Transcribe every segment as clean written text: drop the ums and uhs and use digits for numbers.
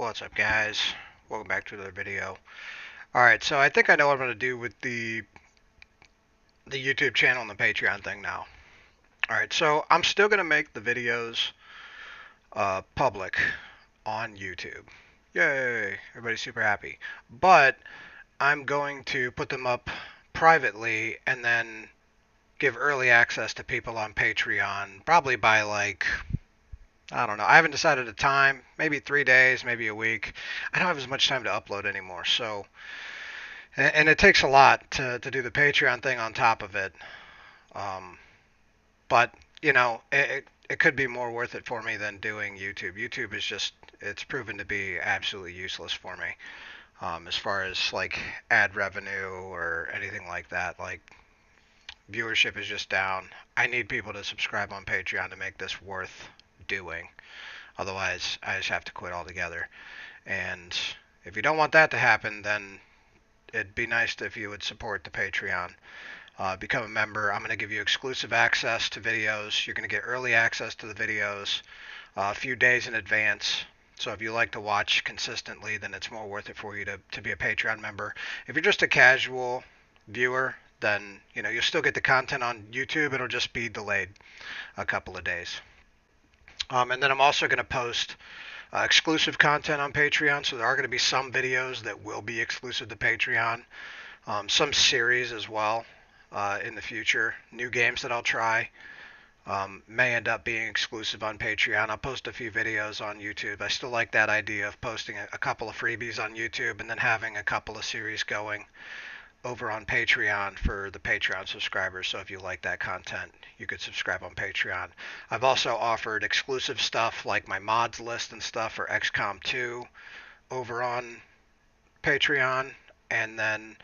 What's up, guys? Welcome back to another video. Alright, so I think I know what I'm going to do with the YouTube channel and the Patreon thing now. Alright, so I'm still going to make the videos public on YouTube. Yay! Everybody's super happy. But I'm going to put them up privately and then give early access to people on Patreon, probably by I don't know. I haven't decided a time. Maybe 3 days, maybe a week. I don't have as much time to upload anymore. So, and it takes a lot to do the Patreon thing on top of it. Um, but it could be more worth it for me than doing YouTube. YouTube is just it's proven to be absolutely useless for me. As far as like ad revenue or anything like that, like viewership is just down. I need people to subscribe on Patreon to make this worth doing. Otherwise, I just have to quit altogether. And if you don't want that to happen, then it'd be nice if you would support the Patreon. Become a member. I'm going to give you exclusive access to videos. You're going to get early access to the videos a few days in advance. So if you like to watch consistently, then it's more worth it for you to be a Patreon member. If you're just a casual viewer, then you'll still get the content on YouTube. It'll just be delayed a couple of days. And then I'm also going to post exclusive content on Patreon. So there are going to be some videos that will be exclusive to Patreon, some series as well in the future. New games that I'll try may end up being exclusive on Patreon. I'll post a few videos on YouTube. I still like that idea of posting a couple of freebies on YouTube and then having a couple of series going over on Patreon for the Patreon subscribers. So if you like that content, you could subscribe on Patreon. I've also offered exclusive stuff like my mods list and stuff for XCOM 2 over on Patreon. And then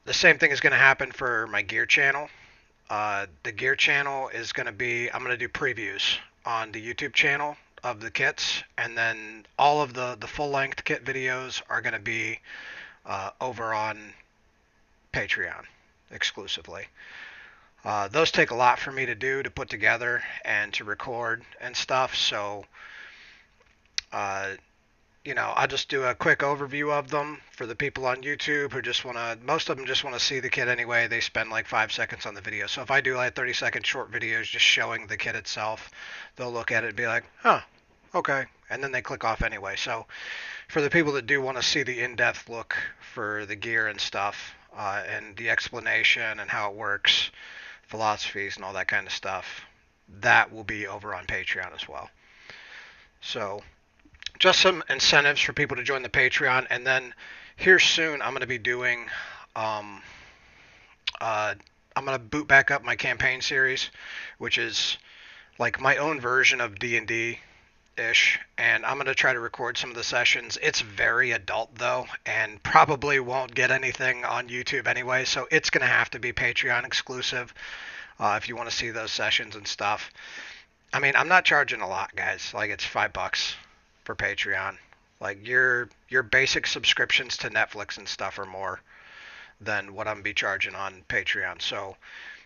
the same thing is going to happen for my gear channel. The gear channel is going to be, I'm going to do previews on the YouTube channel of the kits. And then all of the full-length kit videos are going to be over on Patreon exclusively. Those take a lot for me to do, to put together and to record and stuff. So, I'll just do a quick overview of them for the people on YouTube who just want to, most of them just want to see the kit anyway. They spend like 5 seconds on the video. So if I do like 30-second short videos just showing the kit itself, they'll look at it and be like, huh, okay. And then they click off anyway. So for the people that do want to see the in-depth look for the gear and stuff, and the explanation and how it works, philosophies and all that kind of stuff, that will be over on Patreon as well. So just some incentives for people to join the Patreon. And then here soon I'm going to be doing I'm going to boot back up my campaign series, which is like my own version of D&D ish, and I'm going to try to record some of the sessions. It's very adult though, and probably won't get anything on YouTube anyway, so it's going to have to be Patreon exclusive if you want to see those sessions and stuff. I mean, I'm not charging a lot, guys. Like, it's $5 for Patreon. Like, your basic subscriptions to Netflix and stuff are more than what I'm going to be charging on Patreon. So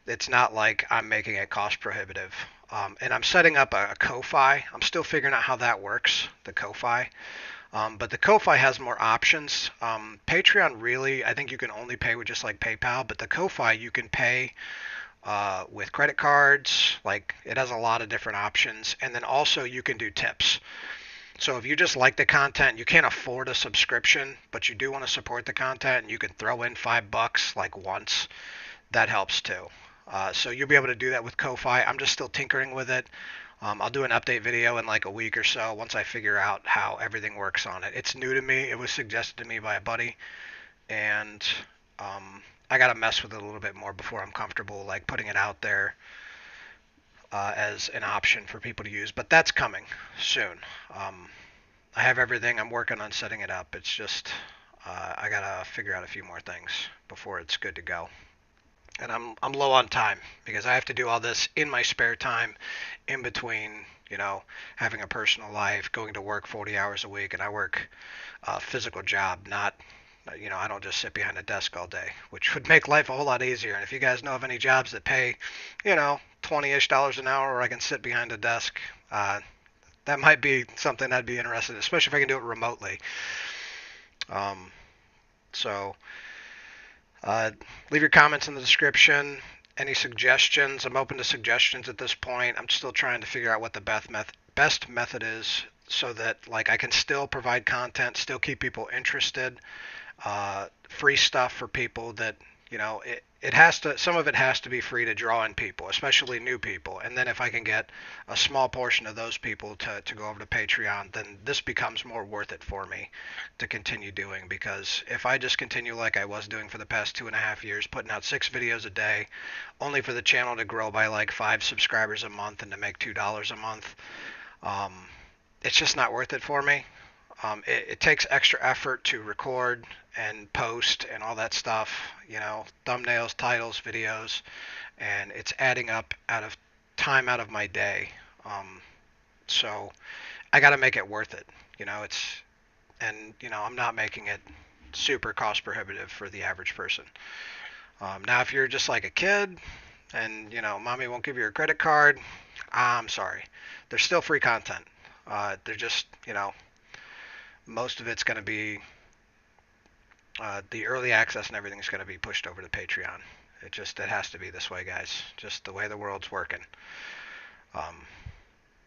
it's not like I'm making it cost prohibitive. And I'm setting up a Ko-Fi. I'm still figuring out how that works, the Ko-Fi. But the Ko-Fi has more options. Patreon really, I think you can only pay with just like PayPal, but the Ko-Fi you can pay with credit cards. Like, it has a lot of different options. And then also you can do tips. So if you just like the content, you can't afford a subscription, but you do want to support the content, and you can throw in $5 like once. That helps too. So you'll be able to do that with Ko-Fi. I'm just still tinkering with it. I'll do an update video in like a week or so once I figure out how everything works on it. It's new to me. It was suggested to me by a buddy, and I got to mess with it a little bit more before I'm comfortable like putting it out there as an option for people to use. But that's coming soon. I have everything. I'm working on setting it up. It's just I gotta figure out a few more things before it's good to go. And I'm low on time because I have to do all this in my spare time, in between, having a personal life, going to work 40 hours a week, and I work a physical job, not, I don't just sit behind a desk all day, which would make life a whole lot easier. And if you guys know of any jobs that pay, $20-ish an hour where I can sit behind a desk, that might be something I'd be interested in, especially if I can do it remotely. Um, so uh, leave your comments in the description. Any suggestions? I'm open to suggestions at this point. I'm still trying to figure out what the best method is so that like I can still provide content, still keep people interested, free stuff for people that it has to, some of it has to be free to draw in people, especially new people. And then if I can get a small portion of those people to go over to Patreon, then this becomes more worth it for me to continue doing. Because if I just continue like I was doing for the past 2.5 years, putting out 6 videos a day, only for the channel to grow by like 5 subscribers a month and to make $2 a month, um, it's just not worth it for me. It takes extra effort to record and post and all that stuff, thumbnails, titles, videos, and it's adding up out of time out of my day. So I got to make it worth it. I'm not making it super cost prohibitive for the average person. Now, if you're just like a kid and, mommy won't give you a credit card, I'm sorry. There's still free content. They're just, most of it's going to be the early access and everything's going to be pushed over to Patreon. It has to be this way, guys. Just the way the world's working.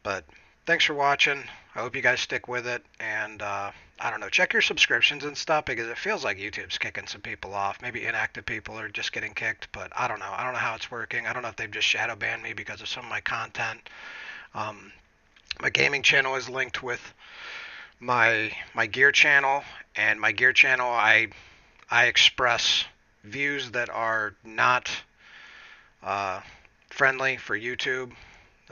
But thanks for watching. I hope you guys stick with it. And I don't know, check your subscriptions and stuff because it feels like YouTube's kicking some people off. Maybe inactive people are just getting kicked, but I don't know. I don't know how it's working. I don't know if they've just shadow banned me because of some of my content. My gaming channel is linked with my gear channel, and my gear channel I express views that are not friendly for YouTube.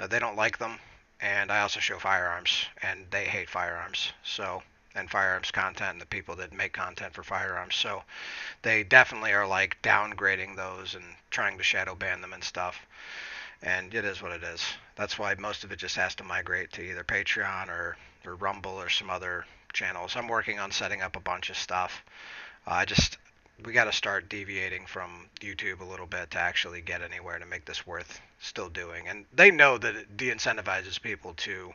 They don't like them, and I also show firearms, and they hate firearms. So, and firearms content, and the people that make content for firearms. So they definitely are like downgrading those and trying to shadow ban them and stuff. And it is what it is. That's why most of it just has to migrate to either Patreon or Rumble or some other channels. I'm working on setting up a bunch of stuff. We got to start deviating from YouTube a little bit to actually get anywhere to make this worth still doing. And they know that it de-incentivizes people to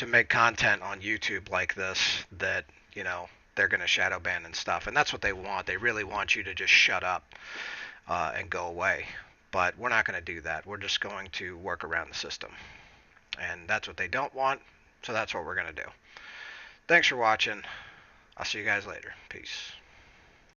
make content on YouTube like this, that they're going to shadow ban and stuff. And that's what they want. They really want you to just shut up and go away. But we're not going to do that. We're just going to work around the system. And that's what they don't want, so that's what we're going to do. Thanks for watching. I'll see you guys later. Peace.